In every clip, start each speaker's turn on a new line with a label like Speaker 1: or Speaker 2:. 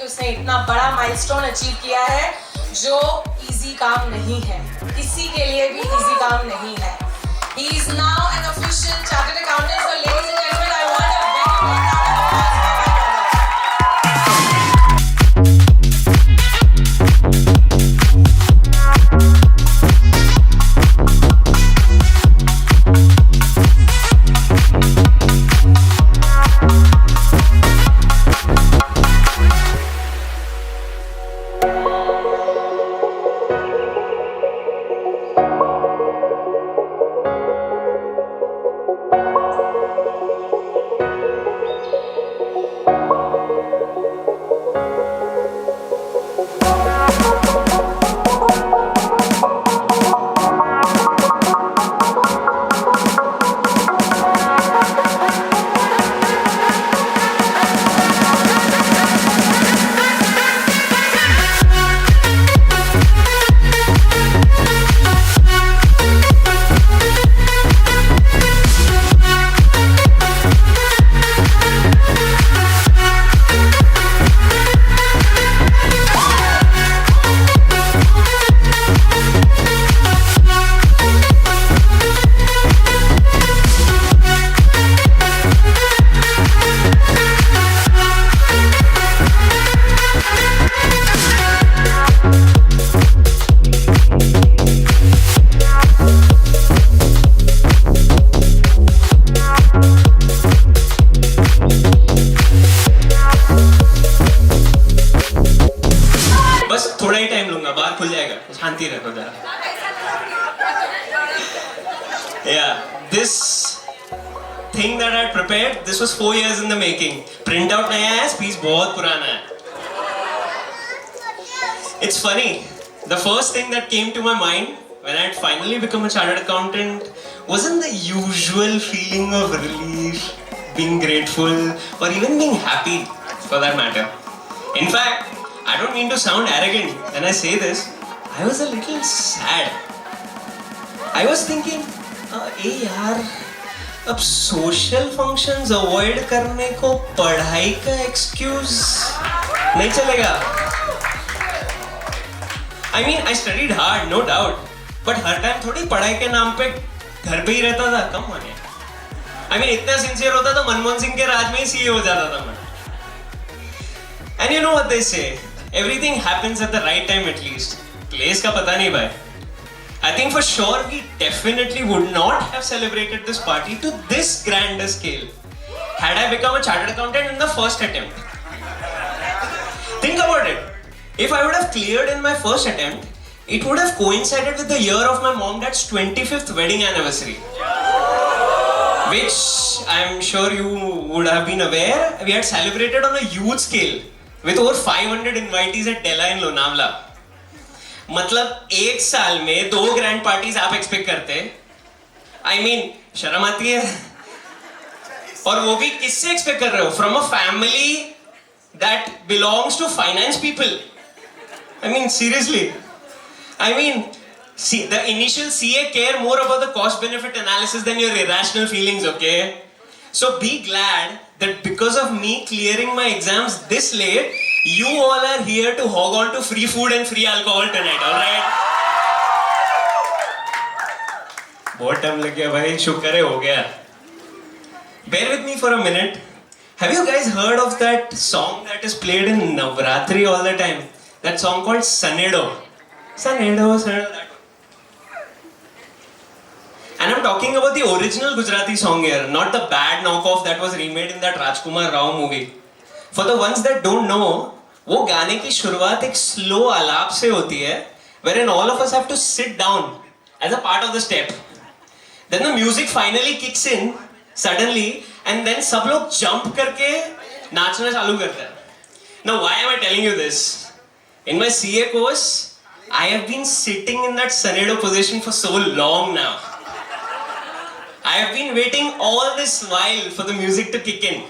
Speaker 1: उसने इतना बड़ा माइलस्टोन अचीव किया है जो इजी काम नहीं है, किसी के लिए भी इजी काम नहीं है. He is now an official chartered accountant. So ladies and gentlemen, I want a big round of applause for my brother.
Speaker 2: थोड़ा ही टाइम लूंगा, बाहर खुल जाएगा, शांति रखो जरा. Yeah, this thing that I prepared, this was 4 years in the making. Print out नया है, speech बहुत पुराना है. It's funny, the first thing that came to my mind when I had finally become a chartered accountant wasn't the usual feeling of relief, being grateful, or even being happy for that matter. In fact, I don't mean to sound arrogant when I say this, I was a little sad. I was thinking, यार, अब social functions avoid करने को पढ़ाई का excuse नहीं चलेगा. I mean, I studied hard, no doubt, but her time थोड़ी पढ़ाई के नाम पे घर पे ही रहता था. कम होने. I mean, इतना sincere होता तो मनमोहन सिंह के राज में ही CA हो जाता था मैं. And you know what they say? Everything happens at the right time at least. Place का पता नहीं भाई. I think for sure we definitely would not have celebrated this party to this grander scale had I become a chartered accountant in the first attempt. Think about it. If I would have cleared in my first attempt, it would have coincided with the year of my mom-dad's 25th wedding anniversary. Which I'm sure you would have been aware, we had celebrated on a huge scale. With over 500 invitees at Della in Lonavala. मतलब एक साल में 2 grand parties आप expect करते? I mean, शर्म आती है? और वो भी किससे एक्सपेक्ट कर रहे हो? From a family that belongs to finance people. I mean, seriously. I mean, see, the initial CA care more about the cost-benefit analysis than your irrational feelings, okay? So be glad that because of me clearing my exams this late, you all are here to hog on to free food and free alcohol tonight, alright? बहुत time लग गया भाई, शुक्र है हो गया. Bear with me for a minute. Have you guys heard of that song that is played in Navratri all the time? That song called Sanedo. Sanedo, Sanedo, that one. And I'm talking about the original Gujarati song here, not the bad knockoff that was remade in that Rajkumar Rao movie. For the ones that don't know, वो गाने की शुरुआत एक slow आलाप से होती है, wherein all of us have to sit down as a part of the step. Then the music finally kicks in suddenly, and then सब लोग jump करके नाचना चालू करते हैं. Now why am I telling you this? In my CA course, I have been sitting in that Sanedo position for so long now. I have been waiting all this while for the music to kick in.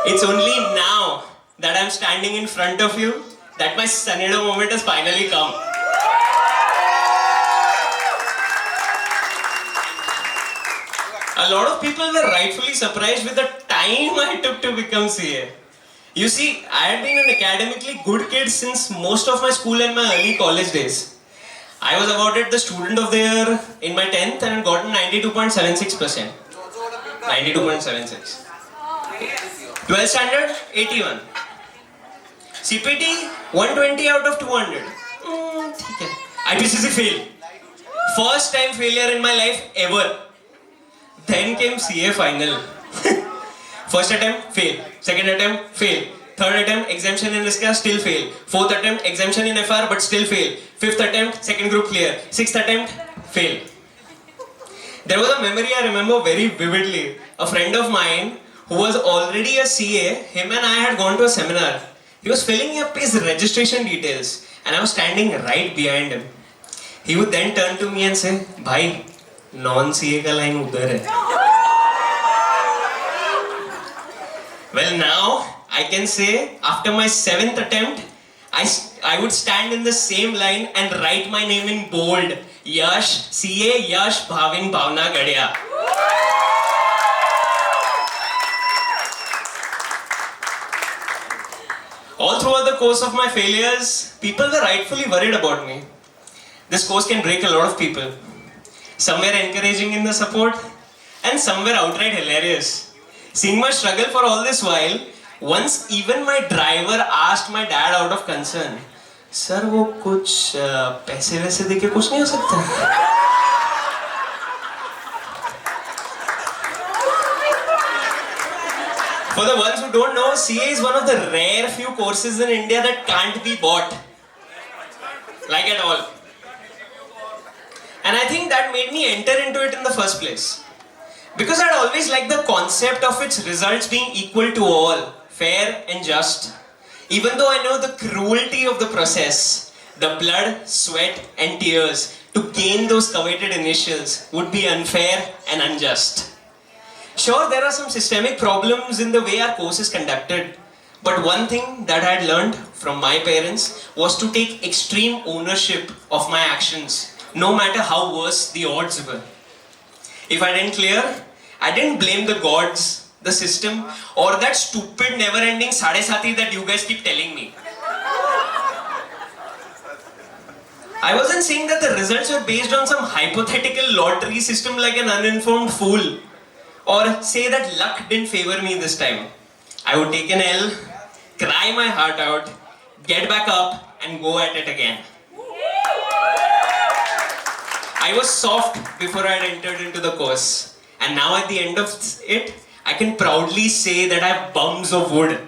Speaker 2: It's only now that I'm standing in front of you that my Sanedo moment has finally come. A lot of people were rightfully surprised with the time I took to become CA. You see, I had been an academically good kid since most of my school and my early college days. I was awarded the student of the year in my 10th and gotten 92.76%. 92.76. 12th standard, 81. CPT, 120 out of 200. ठीक है. IPCC fail. First time failure in my life ever. Then came CA final. First attempt, fail. Second attempt, fail. Third attempt, exemption in ISCA, still fail. Fourth attempt, exemption in FR, but still fail. Fifth attempt, second group clear. Sixth attempt, fail. There was a memory I remember very vividly. A friend of mine who was already a CA, him and I had gone to a seminar. He was filling up his registration details and I was standing right behind him. He would then turn to me and say, "Bhai, non-CA ka line udhar hai." Well, now I can say after my 7th attempt, I would stand in the same line and write my name in bold. Yash, CA Yash Bhavin Bhavna Gadia. All throughout the course of my failures, people were rightfully worried about me. This course can break a lot of people. Some were encouraging in the support, and some were outright hilarious. Seeing my struggle for all this while, once even my driver asked my dad out of concern, "Sir, वो कुछ पैसे वैसे देके कुछ नहीं हो सकता?" For the ones who don't know, CA is one of the rare few courses in India that can't be bought. Like at all. And I think that made me enter into it in the first place. Because I'd always liked the concept of its results being equal to all, fair and just. Even though I know the cruelty of the process, the blood, sweat and tears to gain those coveted initials would be unfair and unjust. Sure, there are some systemic problems in the way our course is conducted, but one thing that I had learned from my parents was to take extreme ownership of my actions, no matter how worse the odds were. If I didn't clear, I didn't blame the gods, the system, or that stupid never-ending sadesati that you guys keep telling me. I wasn't saying that the results were based on some hypothetical lottery system like an uninformed fool, or say that luck didn't favor me this time. I would take an L, cry my heart out, get back up, and go at it again. I was soft before I had entered into the course, and now at the end of it, I can proudly say that I have bums of wood.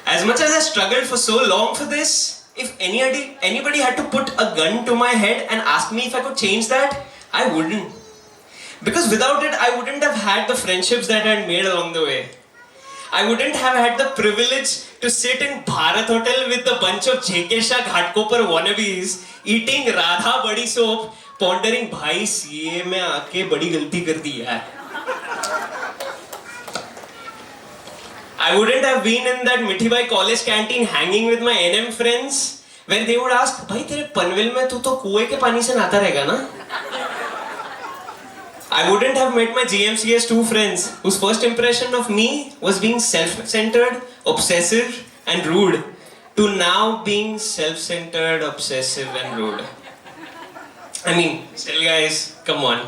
Speaker 2: As much as I struggled for so long for this, if anybody had to put a gun to my head and ask me if I could change that, I wouldn't. Because without it, I wouldn't have had the friendships that I had made along the way. I wouldn't have had the privilege to sit in Bharat Hotel with a bunch of JK Shah Ghatkopar wannabes, eating Radha Badi soap, pondering, "Bhai, CA में आके बड़ी गलती कर दी यार." I wouldn't have been in that Mithibai college canteen hanging with my NM friends, where they would ask, "भाई तेरे पनवेल में तू तो कुएं के पानी से नहाता रहेगा ना?" I wouldn't have met my GMCS 2 friends whose first impression of me was being self-centered, obsessive and rude, to now being self-centered, obsessive and rude. I mean, still guys, come on.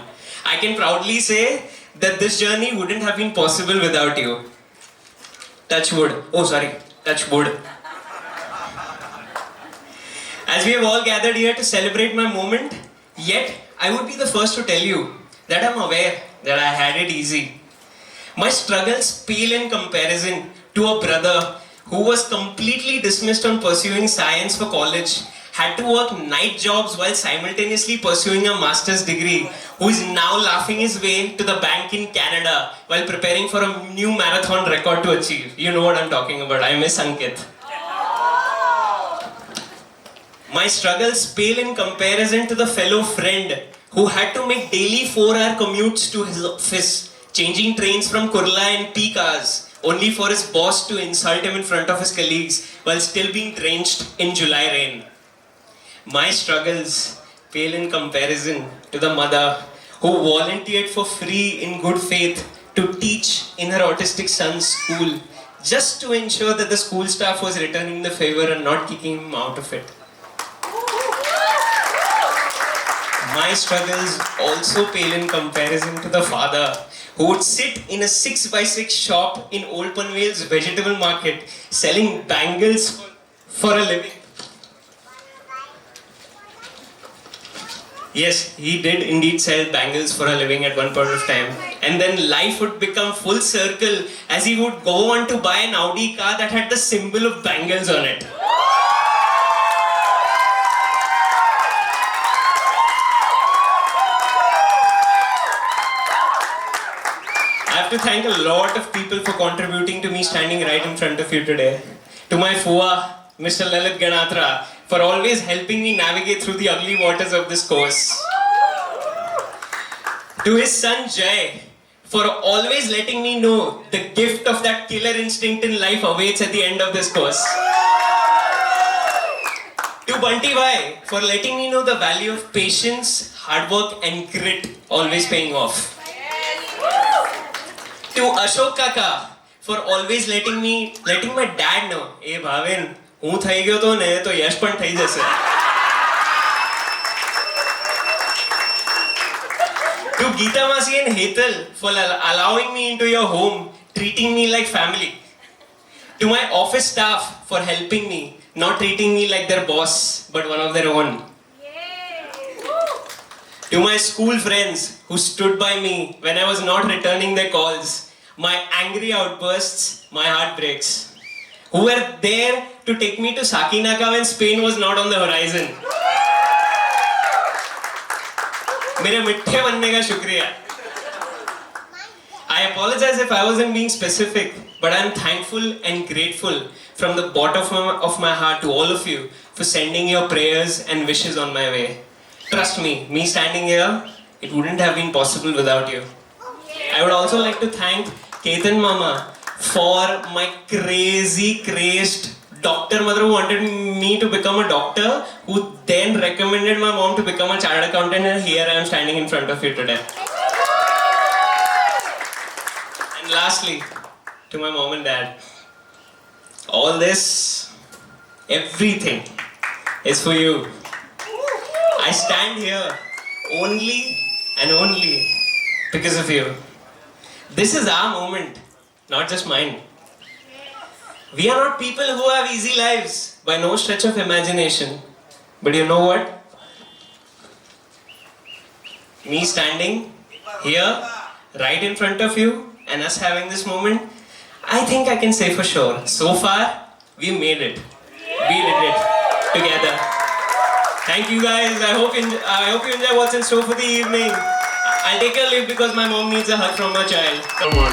Speaker 2: I can proudly say that this journey wouldn't have been possible without you. Touch wood. Oh sorry, touch wood. As we have all gathered here to celebrate my moment, yet I would be the first to tell you that I'm aware that I had it easy. My struggles pale in comparison to a brother who was completely dismissed on pursuing science for college, had to work night jobs while simultaneously pursuing a master's degree, who is now laughing his way to the bank in Canada while preparing for a new marathon record to achieve. You know what I'm talking about. I miss Ankit. My struggles pale in comparison to the fellow friend who had to make daily 4-hour commutes to his office, changing trains from Kurla in peak hours, only for his boss to insult him in front of his colleagues while still being drenched in July rain. My struggles pale in comparison to the mother who volunteered for free in good faith to teach in her autistic son's school just to ensure that the school staff was returning the favor and not kicking him out of it. My struggles also pale in comparison to the father who would sit in a 6x6 shop in Old Panvel's vegetable market selling bangles for a living. Yes, he did indeed sell bangles for a living at one point of time. And then life would become full circle as he would go on to buy an Audi car that had the symbol of bangles on it. I have to thank a lot of people for contributing to me standing right in front of you today. To my Fua, Mr. Lalit Ganatra, for always helping me navigate through the ugly waters of this course. To his son Jay, for always letting me know the gift of that killer instinct in life awaits at the end of this course. To Bunty Bhai, for letting me know the value of patience, hard work and grit always paying off. To Ashok Kaka, for always letting my dad know, "Hey Bhavin, હું થઈ ગયો તો ને તો યશ પણ થઈ જશે." To Geeta Masi and Hetal for allowing me into your home, treating me like family. To my office staff for helping me, not treating me like their boss, but one of their own. To my school friends who stood by me when I was not returning their calls, my angry outbursts, my heartbreaks, who were there to take me to Sakinaka when Spain was not on the horizon. मेरे मिठ्ठे बनने का शुक्रिया. I apologize if I wasn't being specific, but I'm thankful and grateful from the bottom of my heart to all of you for sending your prayers and wishes on my way. Trust me standing here, it wouldn't have been possible without you. I would also like to thank Ketan Mama for my crazed doctor mother who wanted me to become a doctor, who then recommended my mom to become a chartered accountant, and here I am standing in front of you today. And lastly, to my mom and dad, all this, everything is for you. I stand here only and only because of you. This is our moment, not just mine. We are not people who have easy lives by no stretch of imagination. But you know what? Me standing here, right in front of you, and us having this moment, I think I can say for sure, so far, we made it. We did it together. Thank you guys. I hope you enjoy what's in store for the evening. I'll take a leave because my mom needs a hug from her child. Come on.